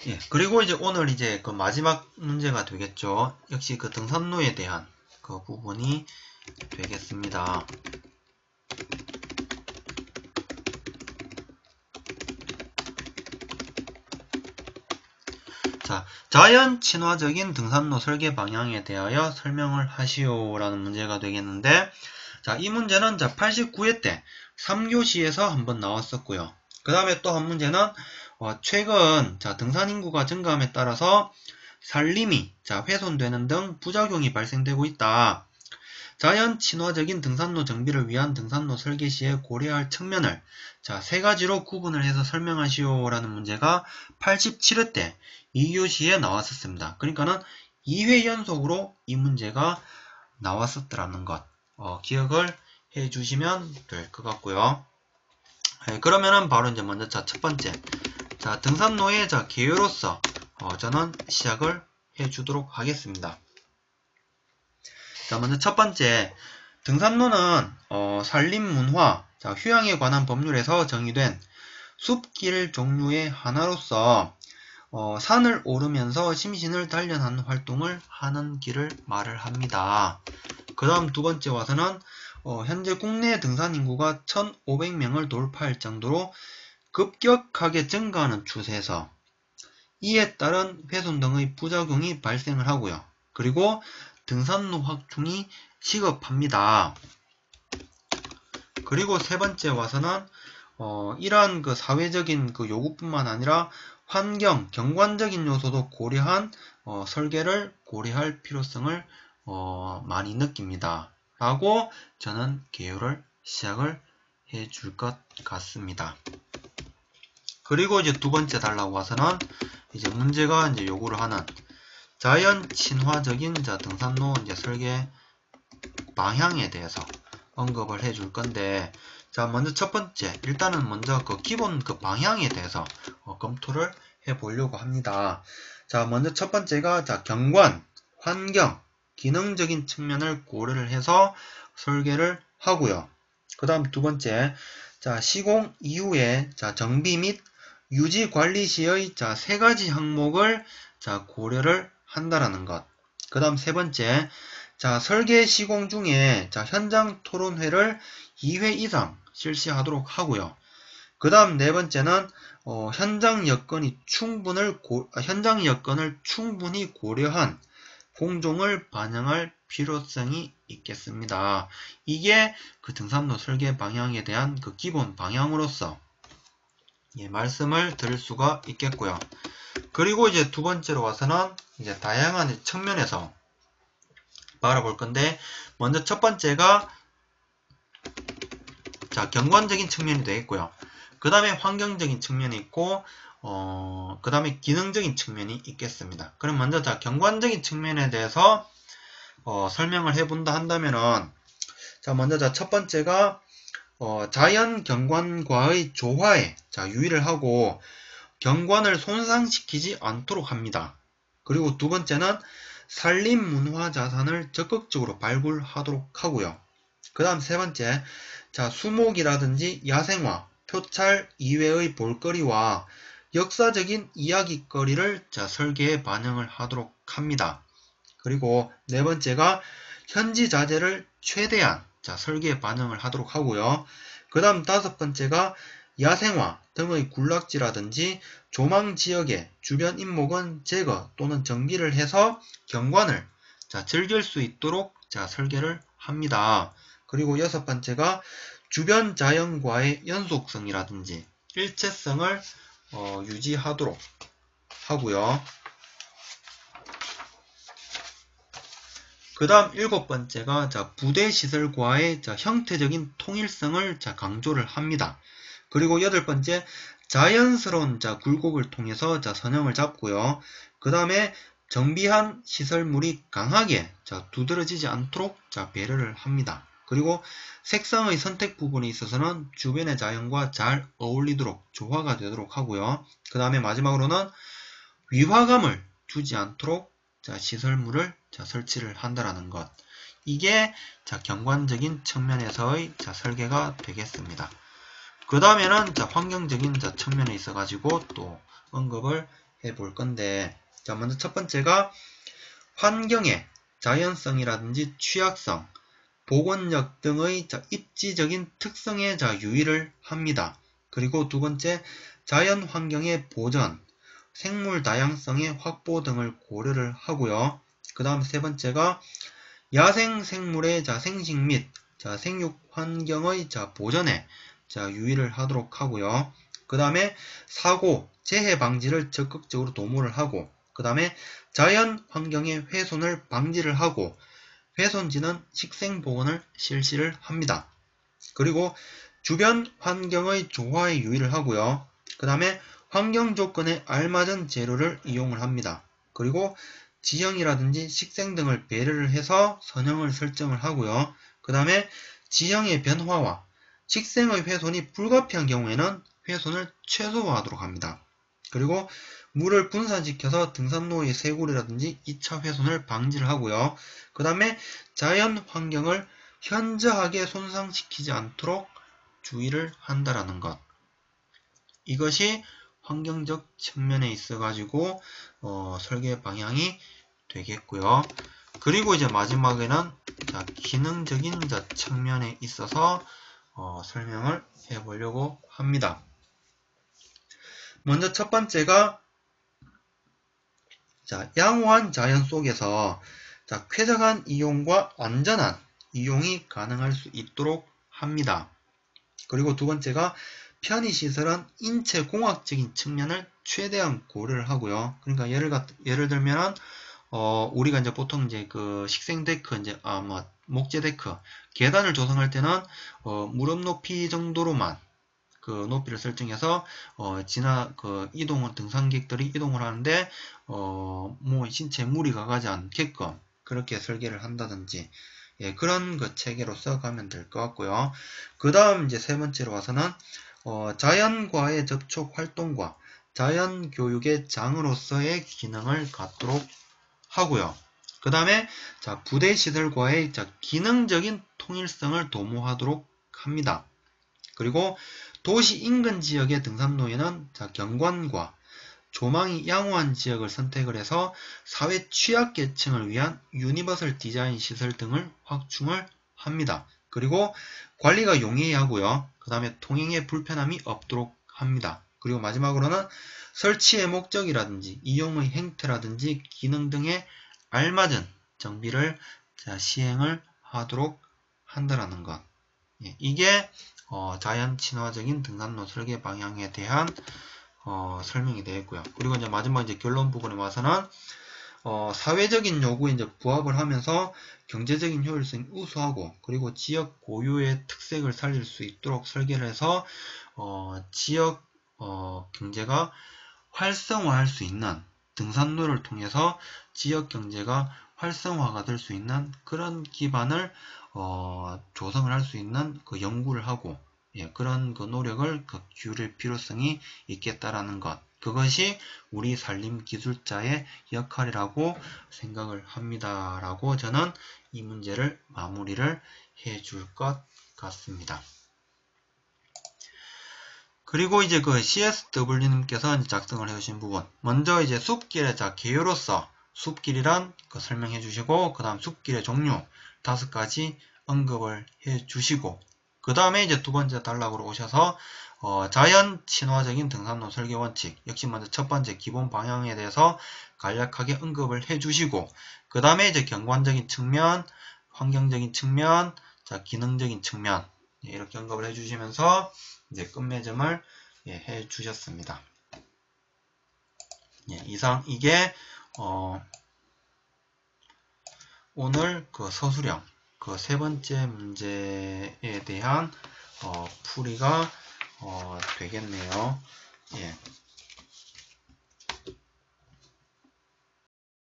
예, 그리고 이제 오늘 이제 그 마지막 문제가 되겠죠. 역시 그 등산로에 대한 그 부분이 되겠습니다. 자, 자연 친화적인 등산로 설계 방향에 대하여 설명을 하시오라는 문제가 되겠는데, 자, 이 문제는 자 89회 때 3교시에서 한번 나왔었고요. 그 다음에 또 한 문제는 최근 자 등산 인구가 증가함에 따라서 산림이 자 훼손되는 등 부작용이 발생되고 있다. 자연 친화적인 등산로 정비를 위한 등산로 설계 시에 고려할 측면을 자, 세 가지로 구분을 해서 설명하시오라는 문제가 87회 때 2교시에 나왔었습니다. 그러니까는 2회 연속으로 이 문제가 나왔었더라는 것 기억을 해주시면 될 것 같고요. 네, 그러면은 바로 이제 먼저 자, 첫 번째 자 등산로의 자 개요로서 저는 시작을 해주도록 하겠습니다. 자, 먼저 첫 번째, 등산로는 산림문화, 자, 휴양에 관한 법률에서 정의된 숲길 종류의 하나로서 산을 오르면서 심신을 단련하는 활동을 하는 길을 말을 합니다. 그 다음 두 번째 와서는 현재 국내 등산 인구가 1,500명을 돌파할 정도로 급격하게 증가하는 추세에서 이에 따른 훼손 등의 부작용이 발생을 하고요. 그리고 등산로 확충이 시급합니다. 그리고 세 번째 와서는 이러한 그 사회적인 그 요구뿐만 아니라 환경, 경관적인 요소도 고려한 설계를 고려할 필요성을 많이 느낍니다. 라고 저는 개요를 시작을 해줄 것 같습니다. 그리고 이제 두 번째 달라고 와서는 이제 문제가 이제 요구를 하는 자연 친화적인 등산로 이제 설계 방향에 대해서 언급을 해줄 건데, 자, 먼저 첫 번째, 일단은 먼저 그 기본 그 방향에 대해서 검토를 해 보려고 합니다. 자, 먼저 첫 번째가 자, 경관, 환경, 기능적인 측면을 고려를 해서 설계를 하고요. 그 다음 두 번째, 자, 시공 이후에 자, 정비 및 유지 관리 시의 자, 세 가지 항목을 자, 고려를 한다라는 것. 그 다음 세 번째, 자, 설계 시공 중에 자, 현장 토론회를 2회 이상 실시하도록 하고요. 그 다음 네 번째는 현장 여건을 충분히 고려한 공종을 반영할 필요성이 있겠습니다. 이게 그 등산로 설계 방향에 대한 그 기본 방향으로서 말씀을 드릴 수가 있겠고요. 그리고 이제 두 번째로 와서는 이제 다양한 측면에서 바라볼 건데, 먼저 첫 번째가 자, 경관적인 측면이 되겠고요. 그 다음에 환경적인 측면이 있고, 그 다음에 기능적인 측면이 있겠습니다. 그럼 먼저 자, 경관적인 측면에 대해서 설명을 해본다 한다면은, 자, 먼저 자, 첫 번째가 자연 경관과의 조화에 자, 유의를 하고 경관을 손상시키지 않도록 합니다. 그리고 두 번째는 산림 문화 자산을 적극적으로 발굴하도록 하고요. 그 다음 세 번째, 자, 수목이라든지 야생화, 표찰 이외의 볼거리와 역사적인 이야깃거리를 자, 설계에 반영을 하도록 합니다. 그리고 네 번째가 현지 자재를 최대한 자, 설계에 반영을 하도록 하고요. 그 다음 다섯 번째가 야생화 등의 군락지라든지 조망 지역의 주변 인목은 제거 또는 정비를 해서 경관을 자, 즐길 수 있도록 자, 설계를 합니다. 그리고 여섯 번째가 주변 자연과의 연속성이라든지 일체성을 유지하도록 하고요. 그 다음 일곱 번째가 자, 부대 시설과의 자, 형태적인 통일성을 자, 강조를 합니다. 그리고 여덟 번째, 자연스러운 자, 굴곡을 통해서 자, 선형을 잡고요. 그 다음에 정비한 시설물이 강하게 자, 두드러지지 않도록 자, 배려를 합니다. 그리고 색상의 선택 부분에 있어서는 주변의 자연과 잘 어울리도록 조화가 되도록 하고요. 그 다음에 마지막으로는 위화감을 주지 않도록 자, 시설물을 자, 설치를 한다라는 것. 이게 자, 경관적인 측면에서의 자, 설계가 되겠습니다. 그 다음에는 자, 환경적인 자, 측면에 있어가지고 또 언급을 해볼 건데, 자, 먼저 첫 번째가 환경의 자연성이라든지 취약성, 복원력 등의 입지적인 특성에 유의를 합니다. 그리고 두 번째, 자연 환경의 보전, 생물 다양성의 확보 등을 고려를 하고요. 그 다음 세 번째가 야생 생물의 생식 및 생육 환경의 보전에 유의를 하도록 하고요. 그 다음에 사고, 재해 방지를 적극적으로 도모를 하고, 그 다음에 자연 환경의 훼손을 방지를 하고, 훼손지는 식생복원을 실시를 합니다. 그리고 주변 환경의 조화에 유의를 하고요. 그 다음에 환경 조건에 알맞은 재료를 이용을 합니다. 그리고 지형이라든지 식생 등을 배려를 해서 선형을 설정을 하고요. 그 다음에 지형의 변화와 식생의 훼손이 불가피한 경우에는 훼손을 최소화하도록 합니다. 그리고 물을 분산시켜서 등산로의 쇄골이라든지 2차 훼손을 방지를 하고요. 그 다음에 자연 환경을 현저하게 손상시키지 않도록 주의를 한다라는 것. 이것이 환경적 측면에 있어 가지고 설계 방향이 되겠고요. 그리고 이제 마지막에는 기능적인 측면에 있어서 설명을 해보려고 합니다. 먼저 첫 번째가 양호한 자연 속에서 쾌적한 이용과 안전한 이용이 가능할 수 있도록 합니다. 그리고 두 번째가 편의시설은 인체공학적인 측면을 최대한 고려를 하고요. 그러니까 예를 들면 우리가 이제 보통 이제 그 식생데크 목재 데크 계단을 조성할 때는 무릎 높이 정도로만 그 높이를 설정해서 등산객들이 이동을 하는데 신체에 무리가 가지 않게끔 그렇게 설계를 한다든지, 예, 그런 그 체계로 써가면 될 것 같고요. 그 다음 이제 세 번째로 와서는 자연과의 접촉 활동과 자연 교육의 장으로서의 기능을 갖도록 하고요. 그 다음에 부대 시설과의 기능적인 통일성을 도모하도록 합니다. 그리고 도시 인근 지역의 등산로에는 경관과 조망이 양호한 지역을 선택을 해서 사회 취약계층을 위한 유니버설 디자인 시설 등을 확충을 합니다. 그리고 관리가 용이하고요. 그 다음에 통행에 불편함이 없도록 합니다. 그리고 마지막으로는 설치의 목적이라든지 이용의 행태라든지 기능 등에 알맞은 정비를 시행을 하도록 한다는 것. 예, 이게 자연 친화적인 등산로 설계 방향에 대한 설명이 되겠고요. 그리고 이제 마지막 결론 부분에 와서는 사회적인 요구에 부합을 하면서 경제적인 효율성이 우수하고, 그리고 지역 고유의 특색을 살릴 수 있도록 설계를 해서 지역 경제가 활성화할 수 있는, 등산로를 통해서 지역 경제가 활성화가 될 수 있는 그런 기반을 조성을 할 수 있는 그 연구를 하고, 예, 그런 그 노력을 기울일 필요성이 있겠다라는 것. 그것이 우리 산림기술자의 역할이라고 생각을 합니다. 라고 저는 이 문제를 마무리를 해줄 것 같습니다. 그리고 이제 그 CSW님께서 작성을 해주신 부분. 먼저 이제 숲길의 개요로서 숲길이란 설명해 주시고, 그 다음 숲길의 종류 5가지 언급을 해 주시고, 그 다음에 이제 두 번째 단락으로 오셔서 자연 친화적인 등산로 설계 원칙, 역시 먼저 첫 번째 기본 방향에 대해서 간략하게 언급을 해 주시고, 그 다음에 이제 경관적인 측면, 환경적인 측면, 기능적인 측면, 예, 이렇게 언급을 해 주시면서 이제 끝맺음을 해 주셨습니다. 예, 이상 이게 오늘 그 서술형 그 세 번째 문제에 대한 풀이가 되겠네요. 예.